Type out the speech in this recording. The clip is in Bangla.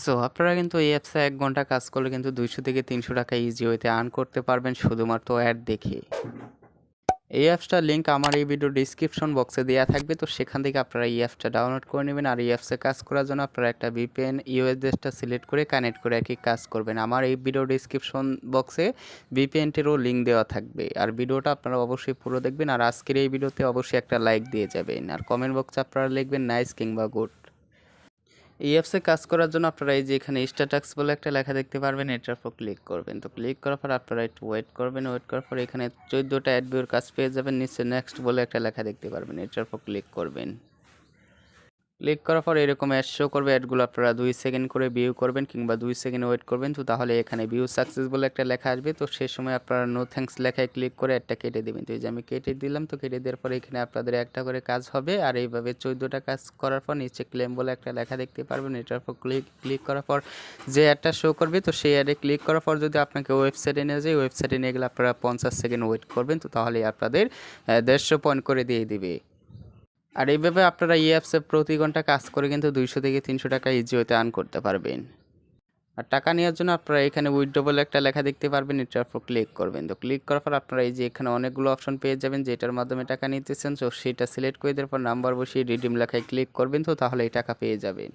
সো আপনারা কিন্তু এই অ্যাপসে ১ ঘন্টা কাজ করলে কিন্তু ২০০ থেকে ৩০০ টাকা ইজি ওয়েতে আর্ন করতে পারবেন শুধুমাত্র অ্যাড দেখে। এই অ্যাপসটার লিঙ্ক আমার এই ভিডিও ডিসক্রিপশন বক্সে দেওয়া থাকবে, তো সেখান থেকে আপনারা এই অ্যাপসটা ডাউনলোড করে নেবেন। আর এই অ্যাপসে কাজ করার জন্য আপনারা একটা ভিপিএন ইউএসএসটা সিলেক্ট করে কানেক্ট করে আর কি কাজ করবেন। আমার এই ভিডিও ডিসক্রিপশন বক্সে ভিপিএনটিরও লিঙ্ক দেওয়া থাকবে। আর ভিডিওটা আপনারা অবশ্যই পুরো দেখবেন, আর আজকের এই ভিডিওতে অবশ্যই একটা লাইক দিয়ে যাবেন। আর কমেন্ট বক্সে আপনারা লিখবেন নাইস কিংবা গুড। এই অ্যাপসে কাজ করার জন্য আপনারা এই যে এখানে স্ট্যাটাস বলে একটা লেখা দেখতে পারবেন, এটার উপর ক্লিক করবেন। তো ক্লিক করার পর আপনারা একটু ওয়েট করবেন। ওয়েট করার পর এখানে 14টা অ্যাড ভিউর কাজ পেয়ে যাবেন। নিচে নেক্সট বলে একটা লেখা দেখতে পারবেন, এটার উপর ক্লিক করবেন। ক্লিক করার পর এরকম অ্যাড শো করবে। অ্যাডগুলো আপনারা 2 সেকেন্ড করে ভিউ করবেন কিংবা 2 সেকেন্ড ওয়েট করবেন। তো তাহলে এখানে ভিউ সাকসেস বলে একটা লেখা আসবে। তো সেই সময় আপনারা নো থ্যাঙ্কস লেখায় ক্লিক করে অ্যাডটা কেটে দেবেন। তো এই যে আমি কেটে দিলাম। তো কেটে দেওয়ার পরে এখানে আপনাদের একটা করে কাজ হবে। আর এইভাবে 14টা কাজ করার পর নিচে ক্লেম বলে একটা লেখা দেখতে পারবেন, এটার উপর ক্লিক করার পর যে অ্যাডটা শো করবে, তো সেই অ্যাডে ক্লিক করার পর যদি আপনাকে ওয়েবসাইটে নিয়ে যায়, ওয়েবসাইটে নিয়ে গেলে আপনারা 50 সেকেন্ড ওয়েট করবেন। তো তাহলে আপনাদের 150 পয়েন্ট করে দিয়ে দিবে। আর এইভাবে আপনারা এই অ্যাপসে প্রতি ঘন্টা কাজ করে কিন্তু 200 থেকে 300 টাকা ইজি ওয়েতে আর্ন করতে পারবেন। আর টাকা নেওয়ার জন্য আপনারা এখানে উইথড্র বলে একটা লেখা দেখতে পারবেন, এটার উপর ক্লিক করবেন। তো ক্লিক করার পর আপনারা এই যে এখানে অনেকগুলো অপশন পেয়ে যাবেন যেটার মাধ্যমে টাকা নিতেছেন। তো সেটা সিলেক্ট করে দেওয়ার পর নাম্বার বসিয়ে রিডিম লেখায় ক্লিক করবেন। তো তাহলে এই টাকা পেয়ে যাবেন।